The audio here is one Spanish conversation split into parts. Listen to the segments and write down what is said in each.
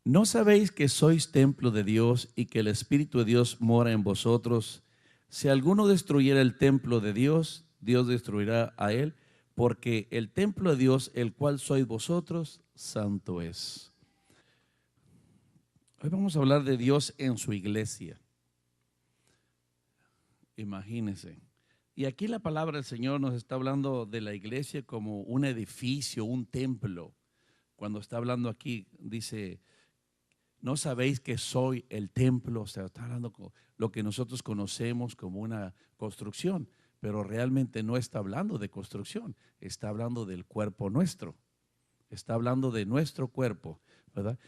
¿No sabéis que sois templo de Dios y que el Espíritu de Dios mora en vosotros? Si alguno destruyera el templo de Dios, Dios destruirá a él, porque el templo de Dios, el cual sois vosotros, santo es. Hoy vamos a hablar de Dios en su iglesia. Imagínense. Y aquí la palabra del Señor nos está hablando de la iglesia como un edificio, un templo. Cuando está hablando aquí, dice, ¿no sabéis que soy el templo? O sea, está hablando con lo que nosotros conocemos como una construcción, pero realmente no está hablando de construcción, está hablando del cuerpo nuestro, está hablando de nuestro cuerpo, ¿verdad?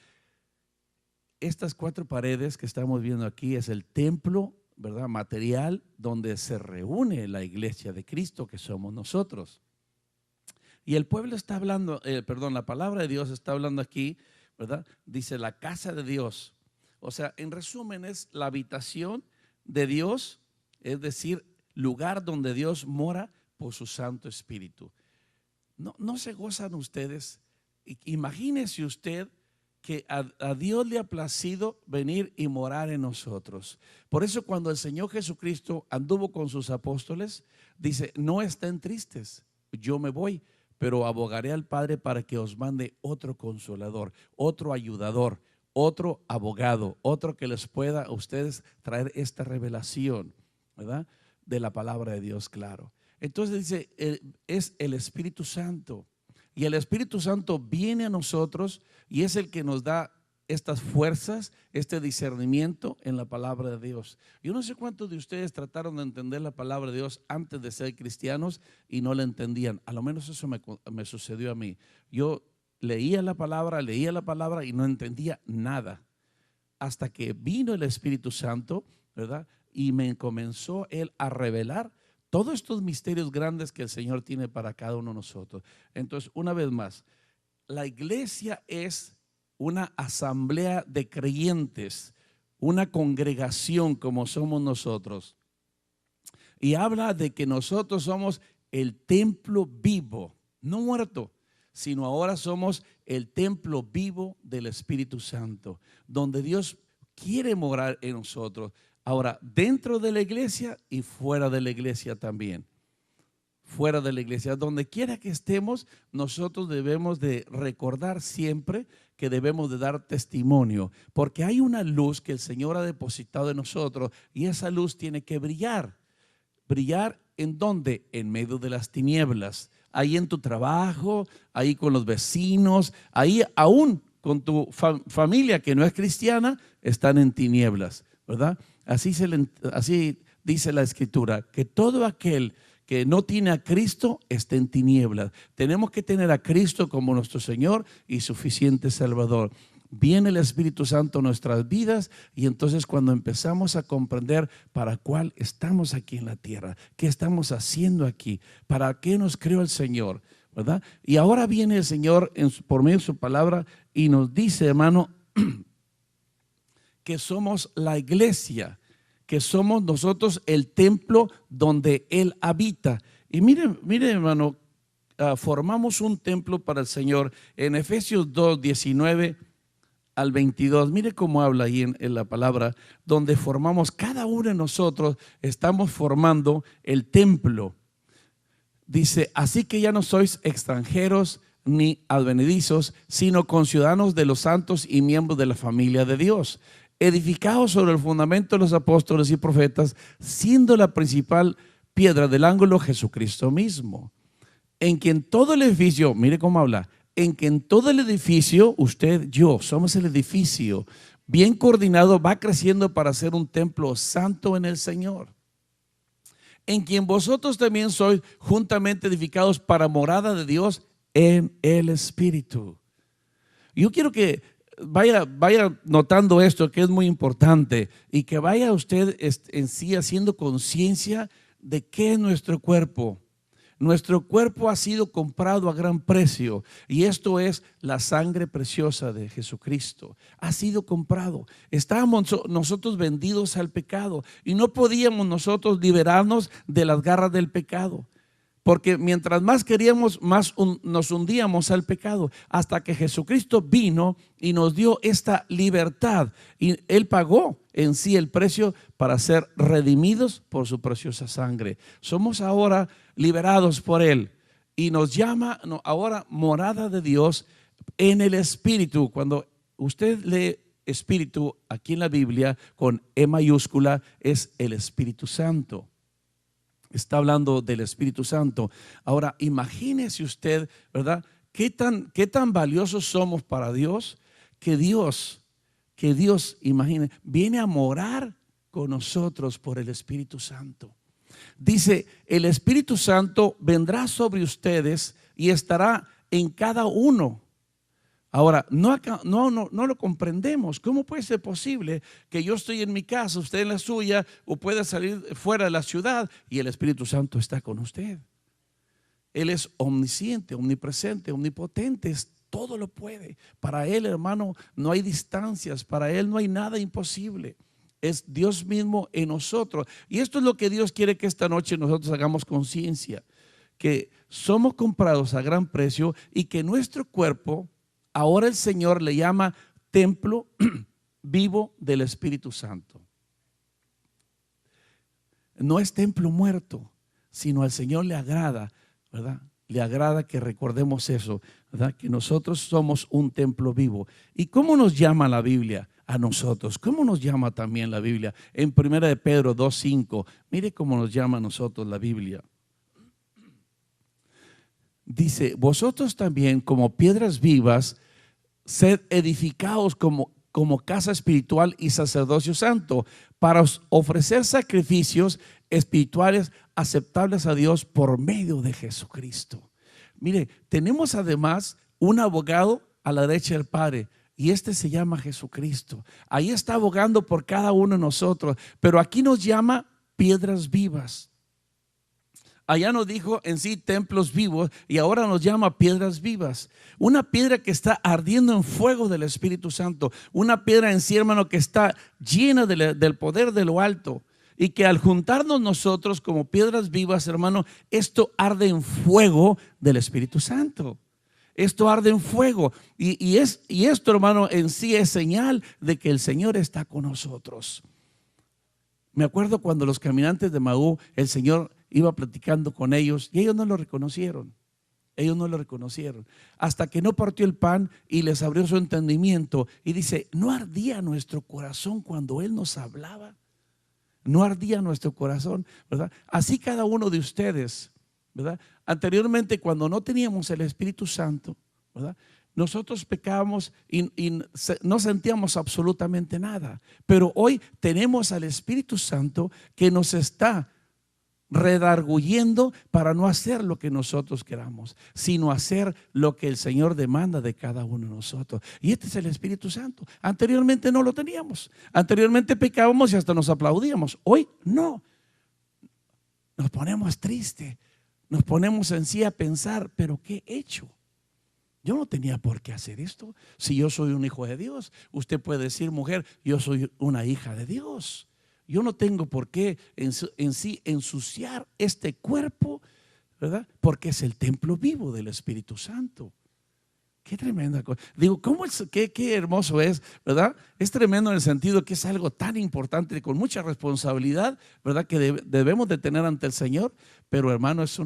Estas 4 paredes que estamos viendo aquí es el templo, ¿verdad? Material donde se reúne la iglesia de Cristo que somos nosotros. Y el pueblo está hablando, la palabra de Dios está hablando aquí, ¿verdad? Dice la casa de Dios. O sea, en resumen es la habitación de Dios, es decir, lugar donde Dios mora por su Santo Espíritu. ¿No se gozan ustedes? Imagínese usted que a Dios le ha placido venir y morar en nosotros. Por eso cuando el Señor Jesucristo anduvo con sus apóstoles, dice, no estén tristes, yo me voy, pero abogaré al Padre para que os mande otro consolador, otro ayudador, otro abogado, otro que les pueda a ustedes traer esta revelación, ¿verdad? De la palabra de Dios, claro. Entonces dice, es el Espíritu Santo. Y el Espíritu Santo viene a nosotros y es el que nos da estas fuerzas, este discernimiento en la palabra de Dios. Yo no sé cuántos de ustedes trataron de entender la palabra de Dios antes de ser cristianos y no la entendían. A lo menos eso me sucedió a mí. Yo leía la palabra y no entendía nada. Hasta que vino el Espíritu Santo, ¿verdad? Y me comenzó Él a revelar todos estos misterios grandes que el Señor tiene para cada uno de nosotros. Entonces, una vez más, la iglesia es una asamblea de creyentes, una congregación como somos nosotros. Y habla de que nosotros somos el templo vivo, no muerto, sino ahora somos el templo vivo del Espíritu Santo, donde Dios quiere morar en nosotros. Ahora, dentro de la iglesia y fuera de la iglesia también. Fuera de la iglesia, donde quiera que estemos, nosotros debemos de recordar siempre que debemos de dar testimonio, porque hay una luz que el Señor ha depositado en nosotros y esa luz tiene que brillar. ¿Brillar en dónde? En medio de las tinieblas, ahí en tu trabajo, ahí con los vecinos, ahí aún con tu familia que no es cristiana, están en tinieblas, ¿verdad? Así dice la Escritura, que todo aquel que no tiene a Cristo está en tinieblas. Tenemos que tener a Cristo como nuestro Señor y suficiente Salvador. Viene el Espíritu Santo a nuestras vidas y entonces cuando empezamos a comprender para cuál estamos aquí en la tierra, qué estamos haciendo aquí, para qué nos creó el Señor, ¿verdad? Y ahora viene el Señor por medio de su palabra y nos dice, hermano, que somos la iglesia, que somos nosotros el templo donde Él habita. Y miren hermano, formamos un templo para el Señor en Efesios 2, 19 al 22. Mire cómo habla ahí en la palabra, donde formamos, cada uno de nosotros estamos formando el templo. Dice, así que ya no sois extranjeros ni advenedizos, sino conciudadanos de los santos y miembros de la familia de Dios, edificados sobre el fundamento de los apóstoles y profetas, siendo la principal piedra del ángulo Jesucristo mismo, en quien todo el edificio, mire cómo habla, en que en todo el edificio, usted, yo, somos el edificio, bien coordinado, va creciendo para ser un templo santo en el Señor, en quien vosotros también sois juntamente edificados para morada de Dios en el Espíritu. Yo quiero que vaya notando esto, que es muy importante, y que vaya usted en sí haciendo conciencia de qué es nuestro cuerpo. Nuestro cuerpo ha sido comprado a gran precio y esto es la sangre preciosa de Jesucristo. Ha sido comprado. Estábamos nosotros vendidos al pecado y no podíamos nosotros liberarnos de las garras del pecado. porque mientras más queríamos, más nos hundíamos al pecado, hasta que Jesucristo vino y nos dio esta libertad. Y Él pagó en sí el precio para ser redimidos por su preciosa sangre. Somos ahora liberados por Él y nos llama ahora morada de Dios en el Espíritu. Cuando usted lee Espíritu aquí en la Biblia con E mayúscula, es el Espíritu Santo. Está hablando del Espíritu Santo. Ahora, imagínese usted, ¿verdad? ¿Qué tan valiosos somos para Dios? Que Dios, imagine, viene a morar con nosotros por el Espíritu Santo. Dice, el Espíritu Santo vendrá sobre ustedes y estará en cada uno. Ahora, no lo comprendemos. ¿Cómo puede ser posible que yo estoy en mi casa, usted en la suya, o pueda salir fuera de la ciudad y el Espíritu Santo está con usted? Él es omnisciente, omnipresente, omnipotente, todo lo puede. Para Él, hermano, no hay distancias, para Él no hay nada imposible. Es Dios mismo en nosotros. Y esto es lo que Dios quiere que esta noche nosotros hagamos conciencia, que somos comprados a gran precio y que nuestro cuerpo, ahora el Señor le llama templo vivo del Espíritu Santo. No es templo muerto, sino al Señor le agrada, ¿verdad? Le agrada que recordemos eso, ¿verdad? Que nosotros somos un templo vivo. ¿Y cómo nos llama la Biblia a nosotros? ¿Cómo nos llama también la Biblia? En 1 de Pedro 2:5, mire cómo nos llama a nosotros la Biblia. Dice, vosotros también como piedras vivas, sed edificados como casa espiritual y sacerdocio santo, para ofrecer sacrificios espirituales aceptables a Dios por medio de Jesucristo. Mire, tenemos además un abogado a la derecha del Padre, y este se llama Jesucristo. Ahí está abogando por cada uno de nosotros, pero aquí nos llama piedras vivas. Allá nos dijo en sí templos vivos y ahora nos llama piedras vivas. Una piedra que está ardiendo en fuego del Espíritu Santo. Una piedra en sí, hermano, que está llena del poder de lo alto. Y que al juntarnos nosotros como piedras vivas, hermano, esto arde en fuego del Espíritu Santo. Esto arde en fuego. Y esto, hermano, en sí es señal de que el Señor está con nosotros. Me acuerdo cuando los caminantes de Emaús, el Señor iba platicando con ellos y ellos no lo reconocieron. Ellos no lo reconocieron hasta que no partió el pan y les abrió su entendimiento y dice, ¿no ardía nuestro corazón cuando Él nos hablaba? No ardía nuestro corazón, ¿verdad? Así cada uno de ustedes, ¿verdad? Anteriormente, cuando no teníamos el Espíritu Santo, ¿verdad? Nosotros pecábamos y no sentíamos absolutamente nada. Pero hoy tenemos al Espíritu Santo que nos está redarguyendo para no hacer lo que nosotros queramos, sino hacer lo que el Señor demanda de cada uno de nosotros. Y este es el Espíritu Santo. Anteriormente no lo teníamos. Anteriormente pecábamos y hasta nos aplaudíamos. Hoy no. Nos ponemos tristes. Nos ponemos en sí a pensar, ¿pero qué he hecho? Yo no tenía por qué hacer esto. Si yo soy un hijo de Dios, usted puede decir, mujer, yo soy una hija de Dios. Yo no tengo por qué en sí ensuciar este cuerpo, ¿verdad? Porque es el templo vivo del Espíritu Santo. Qué tremenda cosa. Digo, qué hermoso es, ¿verdad? Es tremendo en el sentido que es algo tan importante, con mucha responsabilidad, ¿verdad? Que debemos de tener ante el Señor. Pero hermano, es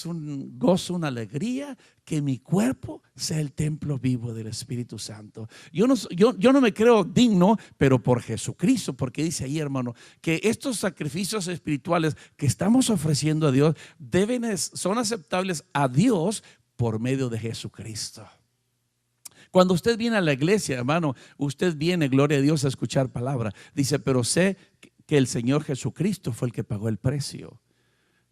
un gozo, una alegría que mi cuerpo sea el templo vivo del Espíritu Santo. Yo no me creo digno, pero por Jesucristo, porque dice ahí, hermano, que estos sacrificios espirituales que estamos ofreciendo a Dios son aceptables a Dios por medio de Jesucristo. Cuando usted viene a la iglesia, hermano, usted viene, gloria a Dios, a escuchar palabra. Dice, pero sé que el Señor Jesucristo fue el que pagó el precio.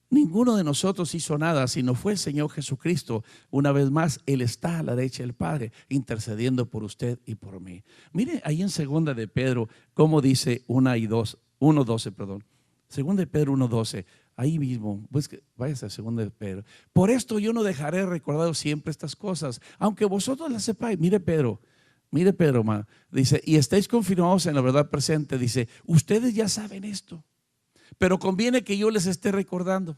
Ninguno de nosotros hizo nada, sino fue el Señor Jesucristo. Una vez más, Él está a la derecha del Padre, intercediendo por usted y por mí. Mire ahí en 2 de Pedro, como dice 1:12, perdón. 2 de Pedro 1:12. Ahí mismo, pues váyase a 2 de Pedro. Por esto yo no dejaré recordado siempre estas cosas, aunque vosotros las sepáis. Mire Pedro, hermano. Dice, y estáis confirmados en la verdad presente. Dice, ustedes ya saben esto, pero conviene que yo les esté recordando.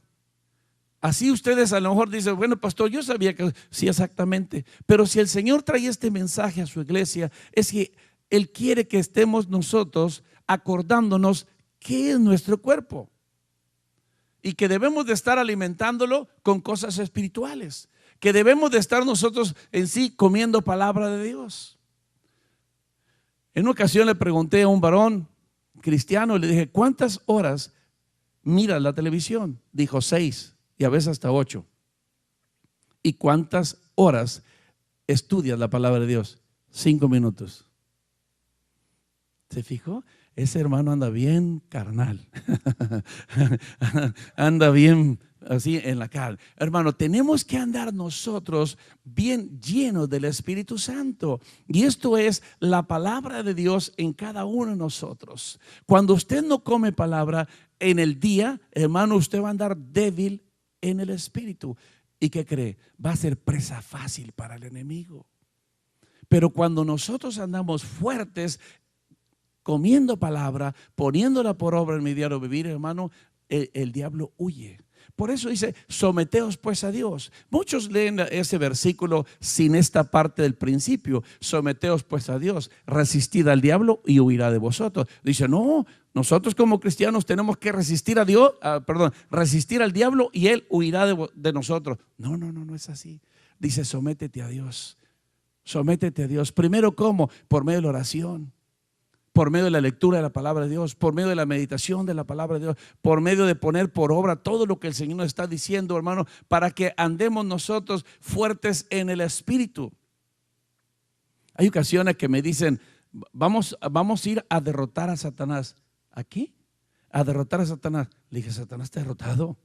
Así ustedes a lo mejor dicen, bueno, pastor, yo sabía que sí, exactamente. Pero si el Señor trae este mensaje a su iglesia, es que Él quiere que estemos nosotros acordándonos qué es nuestro cuerpo y que debemos de estar alimentándolo con cosas espirituales, que debemos de estar nosotros en sí comiendo palabra de Dios. En una ocasión le pregunté a un varón cristiano, le dije, ¿cuántas horas miras la televisión? Dijo 6 y a veces hasta 8. ¿Y cuántas horas estudias la palabra de Dios? 5 minutos. ¿Se fijó? Ese hermano anda bien carnal. Anda bien así en la carne. Hermano, tenemos que andar nosotros bien llenos del Espíritu Santo. Y esto es la palabra de Dios en cada uno de nosotros. Cuando usted no come palabra en el día, hermano, usted va a andar débil en el Espíritu. ¿Y qué cree? Va a ser presa fácil para el enemigo. Pero cuando nosotros andamos fuertes, comiendo palabra, poniéndola por obra en mi diario vivir, hermano, el diablo huye. Por eso dice, someteos pues a Dios. Muchos leen ese versículo sin esta parte del principio. Someteos pues a Dios, resistid al diablo y huirá de vosotros. Dice, no, nosotros como cristianos tenemos que resistir a Dios, resistir al diablo y él huirá de nosotros. No, no es así. Dice, sométete a Dios. Sométete a Dios. Primero, ¿cómo? Por medio de la oración, por medio de la lectura de la palabra de Dios, por medio de la meditación de la palabra de Dios, por medio de poner por obra todo lo que el Señor nos está diciendo, hermano, para que andemos nosotros fuertes en el Espíritu. Hay ocasiones que me dicen, vamos a ir a derrotar a Satanás. ¿Aquí? A derrotar a Satanás. Le dije, Satanás está derrotado.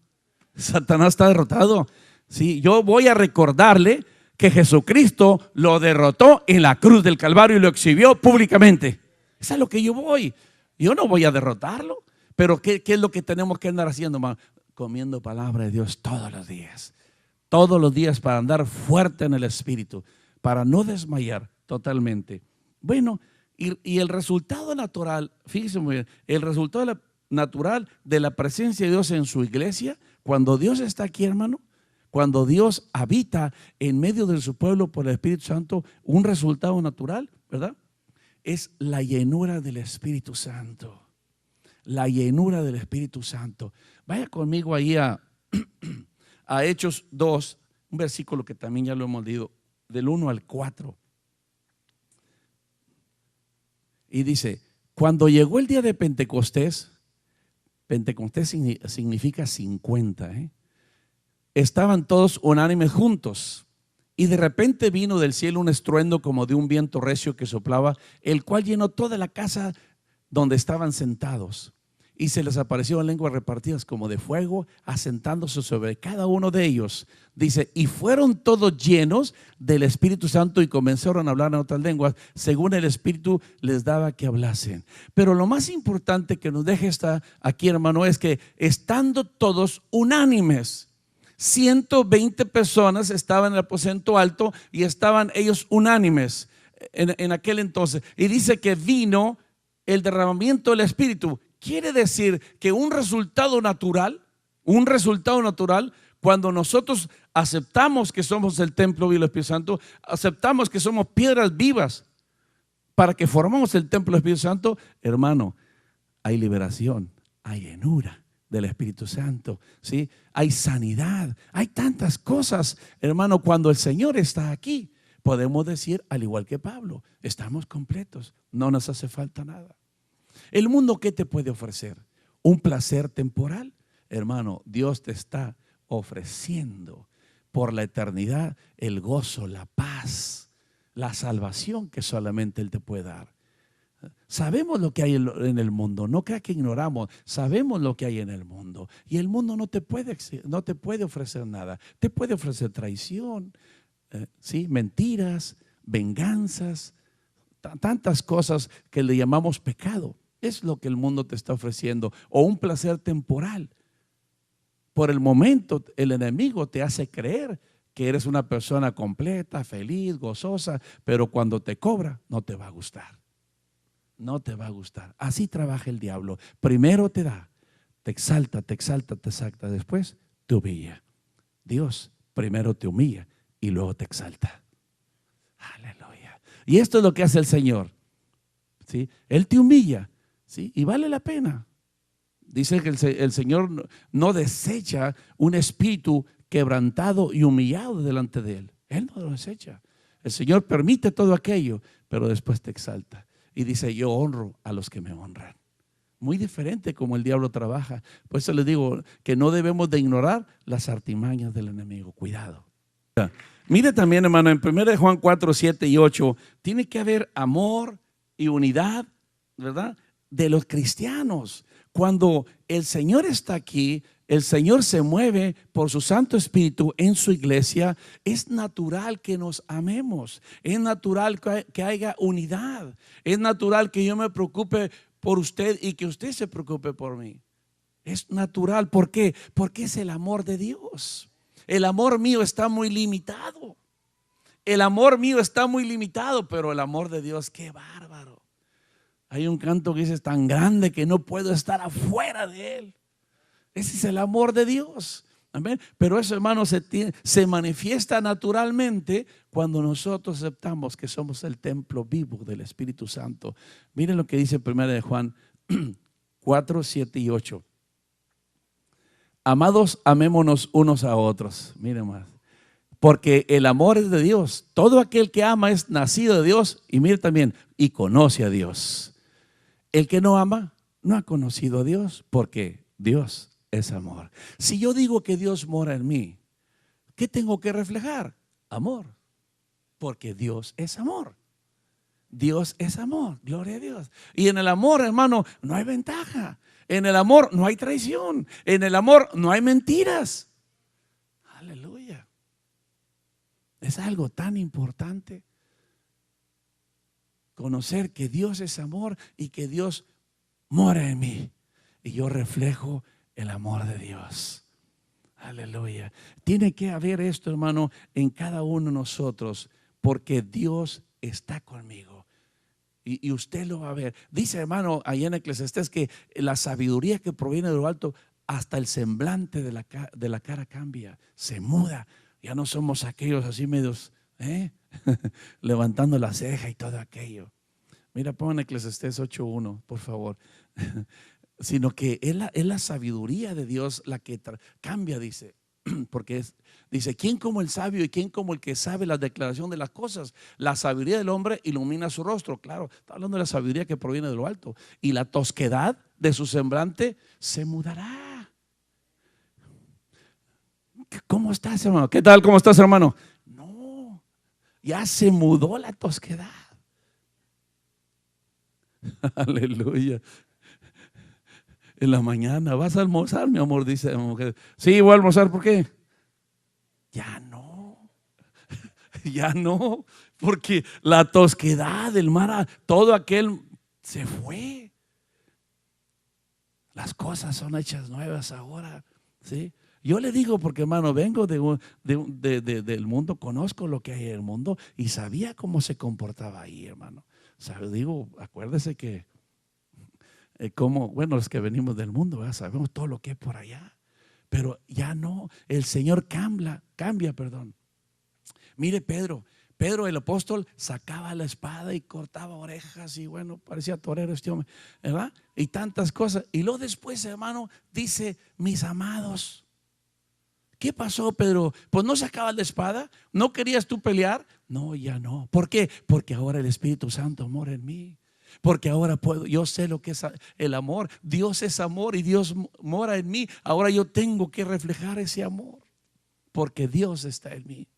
Satanás está derrotado. Sí, yo voy a recordarle que Jesucristo lo derrotó en la cruz del Calvario y lo exhibió públicamente. Es a lo que yo voy. Yo no voy a derrotarlo. Pero ¿qué es lo que tenemos que andar haciendo, hermano? Comiendo palabra de Dios todos los días. Todos los días para andar fuerte en el Espíritu. Para no desmayar totalmente. Bueno, y el resultado natural, fíjense muy bien, el resultado natural de la presencia de Dios en su iglesia, cuando Dios está aquí, hermano, cuando Dios habita en medio de su pueblo por el Espíritu Santo, un resultado natural, ¿verdad? Es la llenura del Espíritu Santo. La llenura del Espíritu Santo. Vaya conmigo ahí a Hechos 2, un versículo que también ya lo hemos leído, del 1 al 4. Y dice, cuando llegó el día de Pentecostés, Pentecostés significa 50, estaban todos unánimes juntos. Y de repente vino del cielo un estruendo como de un viento recio que soplaba, el cual llenó toda la casa donde estaban sentados. Y se les aparecieron lenguas repartidas como de fuego, asentándose sobre cada uno de ellos. Dice, y fueron todos llenos del Espíritu Santo y comenzaron a hablar en otras lenguas, según el Espíritu les daba que hablasen. Pero lo más importante que nos deja aquí, hermano, es que estando todos unánimes, 120 personas estaban en el aposento alto y estaban ellos unánimes en aquel entonces. Y dice que vino el derramamiento del Espíritu. Quiere decir que un resultado natural, cuando nosotros aceptamos que somos el templo vivo del Espíritu Santo, aceptamos que somos piedras vivas para que formamos el templo del Espíritu Santo, hermano, hay liberación, hay llenura del Espíritu Santo, ¿sí? Hay sanidad, hay tantas cosas, hermano. Cuando el Señor está aquí, podemos decir, al igual que Pablo, estamos completos, no nos hace falta nada. El mundo, ¿qué te puede ofrecer? Un placer temporal. Hermano, Dios te está ofreciendo por la eternidad el gozo, la paz, la salvación que solamente Él te puede dar. Sabemos lo que hay en el mundo, no crea que ignoramos, sabemos lo que hay en el mundo. Y el mundo no te puede ofrecer nada. Te puede ofrecer traición, ¿sí? Mentiras, venganzas, tantas cosas que le llamamos pecado. Es lo que el mundo te está ofreciendo, o un placer temporal. Por el momento el enemigo te hace creer que eres una persona completa, feliz, gozosa, pero cuando te cobra no te va a gustar. No te va a gustar. Así trabaja el diablo. Primero te da, te exalta, después te humilla. Dios primero te humilla y luego te exalta. Aleluya. Y esto es lo que hace el Señor, ¿sí? Él te humilla, ¿sí? Y vale la pena. Dice que el Señor no desecha un espíritu quebrantado y humillado delante de Él. Él no lo desecha. El Señor permite todo aquello, pero después te exalta. Y dice, yo honro a los que me honran. Muy diferente como el diablo trabaja. Por eso les digo que no debemos de ignorar las artimañas del enemigo. Cuidado. Mire también, hermano, en 1 Juan 4, 7 y 8, tiene que haber amor y unidad, ¿verdad?, de los cristianos. Cuando el Señor está aquí, el Señor se mueve por su Santo Espíritu en su iglesia, es natural que nos amemos, es natural que haya unidad, es natural que yo me preocupe por usted y que usted se preocupe por mí. Es natural. ¿Por qué? Porque es el amor de Dios. El amor mío está muy limitado. El amor mío está muy limitado, pero el amor de Dios, qué bárbaro. Hay un canto que dice, es tan grande que no puedo estar afuera de él. Ese es el amor de Dios. Amén. Pero eso, hermano, se manifiesta naturalmente cuando nosotros aceptamos que somos el templo vivo del Espíritu Santo. Miren lo que dice 1 Juan 4, 7 y 8. Amados, amémonos unos a otros. Miren más. Porque el amor es de Dios. Todo aquel que ama es nacido de Dios. Y mire también, y conoce a Dios. El que no ama no ha conocido a Dios, porque Dios es amor. Si yo digo que Dios mora en mí, ¿qué tengo que reflejar? Amor. Porque Dios es amor. Dios es amor. Gloria a Dios. Y en el amor, hermano, no hay ventaja. En el amor no hay traición. En el amor no hay mentiras. Aleluya. Es algo tan importante conocer que Dios es amor y que Dios mora en mí. Y yo reflejo el amor de Dios. Aleluya. Tiene que haber esto, hermano, en cada uno de nosotros, porque Dios está conmigo. Y usted lo va a ver. Dice, hermano, allá en Eclesiastés, que la sabiduría que proviene de lo alto, hasta el semblante de la cara cambia, se muda. Ya no somos aquellos así medios, levantando la ceja y todo aquello. Mira, pongan Eclesiastés 8:1, por favor. Sino que es la sabiduría de Dios la que cambia, dice. Porque dice, ¿quién como el sabio y quién como el que sabe la declaración de las cosas? La sabiduría del hombre ilumina su rostro. Claro, está hablando de la sabiduría que proviene de lo alto. Y la tosquedad de su semblante se mudará. ¿Cómo estás, hermano? ¿Qué tal? ¿Cómo estás, hermano? No, ya se mudó la tosquedad. Aleluya. En la mañana, ¿vas a almorzar, mi amor? Dice la mujer. Sí, voy a almorzar. ¿Por qué? Ya no. Ya no. Porque la tosquedad del mar, todo aquel se fue. Las cosas son hechas nuevas ahora. ¿Sí? Yo le digo porque, hermano, vengo del mundo, conozco lo que hay en el mundo y sabía cómo se comportaba ahí, hermano. Digo, acuérdese que bueno, los que venimos del mundo, ¿verdad? Sabemos todo lo que hay por allá, pero ya no, el Señor cambia, perdón. Mire Pedro el apóstol sacaba la espada y cortaba orejas y bueno, parecía torero este hombre, ¿verdad? Y tantas cosas. Y luego después, hermano, dice, mis amados. ¿Qué pasó, Pedro? Pues no sacabas la espada, ¿no querías tú pelear? No, ya no. ¿Por qué? Porque ahora el Espíritu Santo mora en mí. Porque ahora yo sé lo que es el amor. Dios es amor y Dios mora en mí. Ahora yo tengo que reflejar ese amor porque Dios está en mí.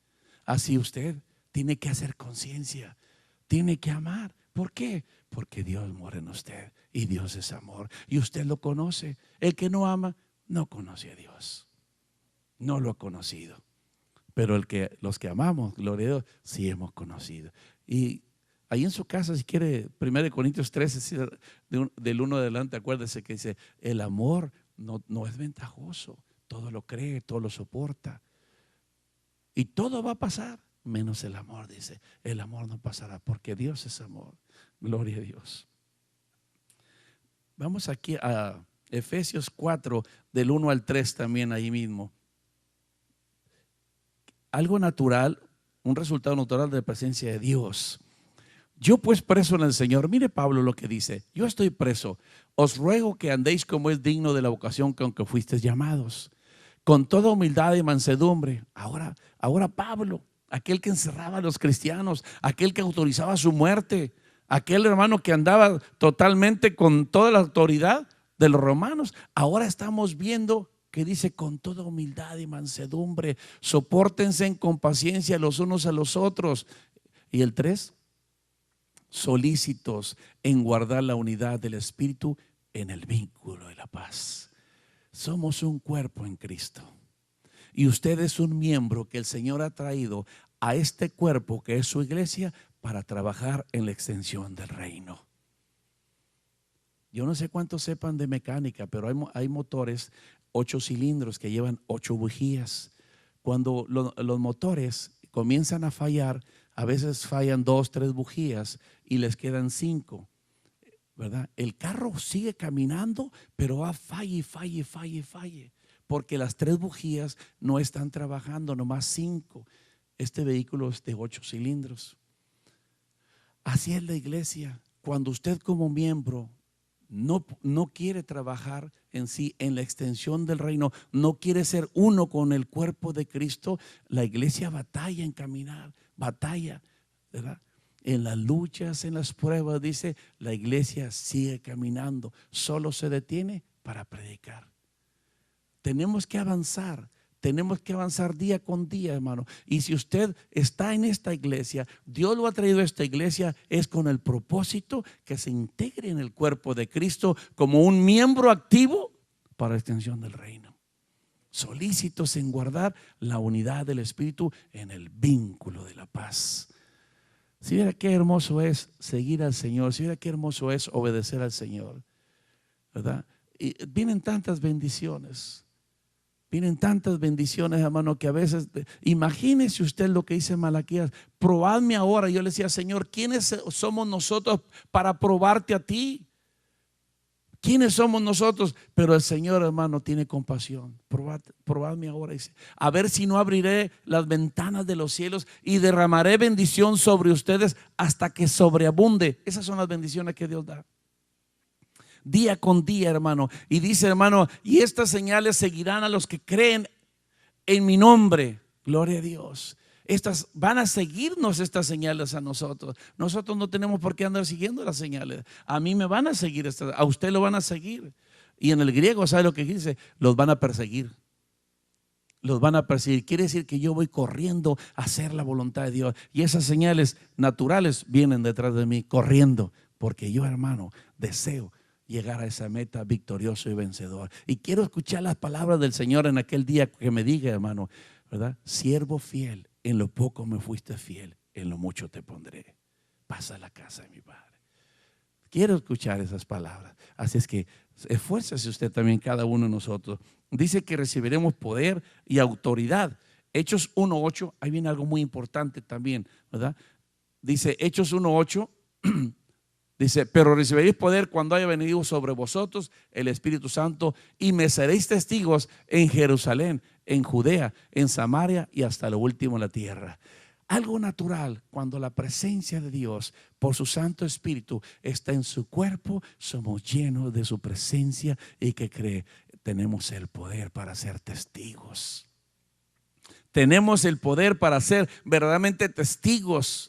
Así usted tiene que hacer conciencia, tiene que amar. ¿Por qué? Porque Dios mora en usted y Dios es amor y usted lo conoce. El que no ama no conoce a Dios, no lo ha conocido. Pero los que amamos, gloria a Dios, sí hemos conocido. Y ahí en su casa, si quiere, 1 Corintios 13, del 1 adelante, acuérdese que dice, el amor no es ventajoso, todo lo cree, todo lo soporta. Y todo va a pasar, menos el amor, dice. El amor no pasará, porque Dios es amor. Gloria a Dios. Vamos aquí a Efesios 4, del 1 al 3 también ahí mismo. algo natural, un resultado natural de la presencia de Dios. Yo pues preso en el Señor, mire Pablo lo que dice, yo estoy preso, os ruego que andéis como es digno de la vocación con que fuisteis llamados, con toda humildad y mansedumbre. Ahora Pablo, aquel que encerraba a los cristianos, aquel que autorizaba su muerte, aquel hermano que andaba totalmente con toda la autoridad de los romanos, ahora estamos viendo que dice con toda humildad y mansedumbre, sopórtense con paciencia los unos a los otros. Y el 3, solícitos en guardar la unidad del Espíritu en el vínculo de la paz. Somos un cuerpo en Cristo y usted es un miembro que el Señor ha traído a este cuerpo que es su iglesia para trabajar en la extensión del reino. Yo no sé cuántos sepan de mecánica, pero hay motores 8 cilindros que llevan 8 bujías. Cuando los motores comienzan a fallar, a veces fallan 2, 3 bujías y les quedan 5, ¿verdad? El carro sigue caminando, pero va falle, porque las 3 bujías no están trabajando, nomás 5. Este vehículo es de 8 cilindros. Así es la iglesia. Cuando usted como miembro no quiere trabajar en sí, en la extensión del reino, no quiere ser uno con el cuerpo de Cristo, la iglesia batalla en caminar, batalla, ¿verdad? En las luchas, en las pruebas, dice, la iglesia sigue caminando, solo se detiene para predicar. Tenemos que avanzar día con día, hermano. Y si usted está en esta iglesia, Dios lo ha traído a esta iglesia, es con el propósito que se integre en el cuerpo de Cristo como un miembro activo para la extensión del reino. Solícitos en guardar la unidad del Espíritu en el vínculo de la paz. Si viera qué hermoso es seguir al Señor, si viera qué hermoso es obedecer al Señor, ¿verdad? Y vienen tantas bendiciones. Vienen tantas bendiciones, hermano, que a veces, imagínese usted lo que dice Malaquías, probadme ahora. Yo le decía, Señor, ¿quiénes somos nosotros para probarte a ti? ¿Quiénes somos nosotros? Pero el Señor, hermano, tiene compasión. Probadme ahora, dice, a ver si no abriré las ventanas de los cielos y derramaré bendición sobre ustedes hasta que sobreabunde. Esas son las bendiciones que Dios da. Día con día, hermano. Y dice, hermano, y estas señales seguirán a los que creen en mi nombre. Gloria a Dios. Van a seguirnos estas señales a nosotros. Nosotros no tenemos por qué andar siguiendo las señales. A mí me van a seguir, a usted lo van a seguir. Y en el griego, ¿sabe lo que dice? Los van a perseguir. Los van a perseguir. Quiere decir que yo voy corriendo a hacer la voluntad de Dios. Y esas señales naturales vienen detrás de mí, corriendo. Porque yo, hermano, deseo llegar a esa meta victorioso y vencedor. Y quiero escuchar las palabras del Señor en aquel día que me diga, hermano, ¿verdad? Siervo fiel, en lo poco me fuiste fiel, en lo mucho te pondré. Pasa a la casa de mi Padre. Quiero escuchar esas palabras. Así es que esfuércese usted también, cada uno de nosotros. Dice que recibiremos poder y autoridad. Hechos 1:8, ahí viene algo muy importante también, ¿verdad? Dice Hechos 1:8. Dice, pero recibiréis poder cuando haya venido sobre vosotros el Espíritu Santo y me seréis testigos en Jerusalén, en Judea, en Samaria y hasta lo último de la tierra. Algo natural, cuando la presencia de Dios por su Santo Espíritu está en su cuerpo, somos llenos de su presencia y que cree, tenemos el poder para ser testigos. Tenemos el poder para ser verdaderamente testigos.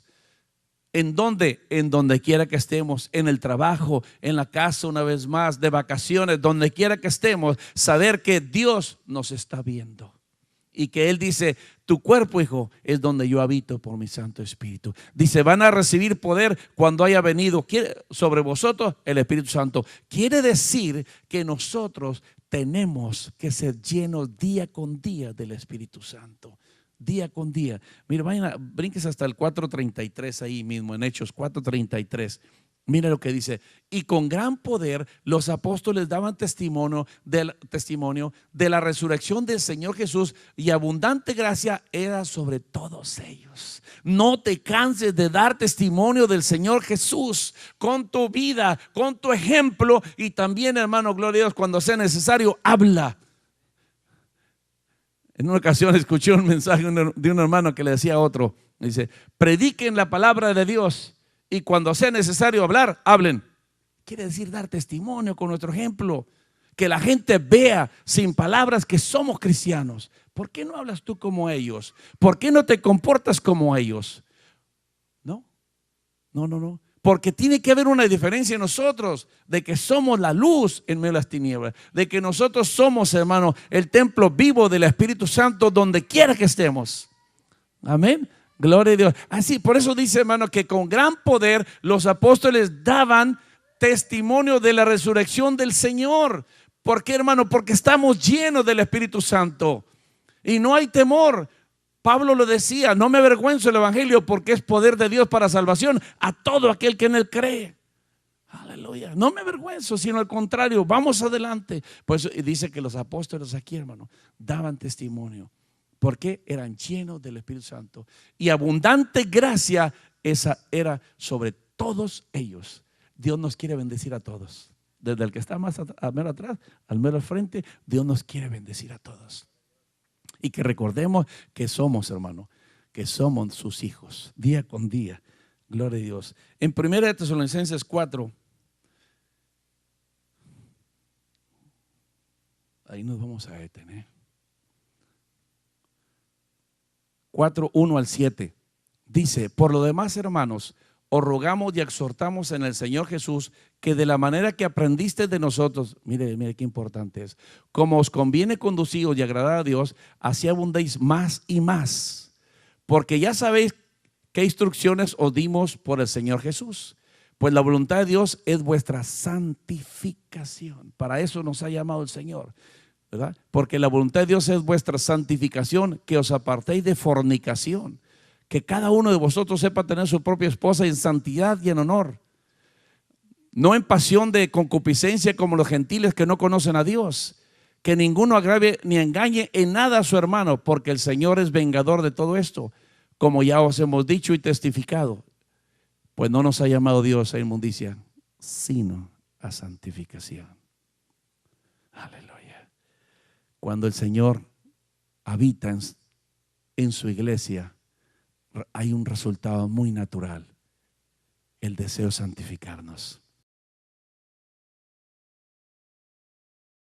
¿En dónde? En donde quiera que estemos, en el trabajo, en la casa, una vez más, de vacaciones, donde quiera que estemos, saber que Dios nos está viendo y que Él dice, tu cuerpo, hijo, es donde yo habito por mi Santo Espíritu. Dice, van a recibir poder cuando haya venido sobre vosotros el Espíritu Santo. Quiere decir que nosotros tenemos que ser llenos día con día del Espíritu Santo. Día con día. Mira, brinques hasta el 4:33 ahí mismo, en Hechos 4:33. Mira lo que dice. Y con gran poder los apóstoles daban testimonio de la resurrección del Señor Jesús, y abundante gracia era sobre todos ellos. No te canses de dar testimonio del Señor Jesús con tu vida, con tu ejemplo, y también, hermano, gloria a Dios, cuando sea necesario, habla. En una ocasión escuché un mensaje de un hermano que le decía a otro, dice, prediquen la palabra de Dios y cuando sea necesario hablar, hablen. Quiere decir dar testimonio con nuestro ejemplo, que la gente vea sin palabras que somos cristianos. ¿Por qué no hablas tú como ellos? ¿Por qué no te comportas como ellos? No, no. Porque tiene que haber una diferencia en nosotros, de que somos la luz en medio de las tinieblas, de que nosotros somos, hermano, el templo vivo del Espíritu Santo donde quiera que estemos. Amén. Gloria a Dios. Así, por eso dice, hermano, que con gran poder los apóstoles daban testimonio de la resurrección del Señor. ¿Por qué, hermano? Porque estamos llenos del Espíritu Santo y no hay temor. Pablo lo decía, no me avergüenzo del evangelio porque es poder de Dios para salvación a todo aquel que en él cree. Aleluya. No me avergüenzo, sino al contrario, vamos adelante. Pues dice que los apóstoles aquí, hermano, daban testimonio porque eran llenos del Espíritu Santo y abundante gracia esa era sobre todos ellos. Dios nos quiere bendecir a todos. Desde el que está más a mero atrás al mero al frente, Dios nos quiere bendecir a todos. Y que recordemos que somos, hermano, que somos sus hijos, día con día. Gloria a Dios. En 1 Tesalonicenses 4, ahí nos vamos a detener. 4, 1 al 7. Dice, por lo demás, hermanos, os rogamos y exhortamos en el Señor Jesús que de la manera que aprendiste de nosotros, mire qué importante es, como os conviene conduciros y agradar a Dios, así abundéis más y más, porque ya sabéis qué instrucciones os dimos por el Señor Jesús, pues la voluntad de Dios es vuestra santificación. Para eso nos ha llamado el Señor, ¿verdad? Porque la voluntad de Dios es vuestra santificación, que os apartéis de fornicación. Que cada uno de vosotros sepa tener su propia esposa en santidad y en honor, no en pasión de concupiscencia como los gentiles que no conocen a Dios. Que ninguno agrave ni engañe en nada a su hermano, porque el Señor es vengador de todo esto, como ya os hemos dicho y testificado. Pues no nos ha llamado Dios a inmundicia, sino a santificación. Aleluya. Cuando el Señor habita en su iglesia, hay un resultado muy natural, el deseo de santificarnos.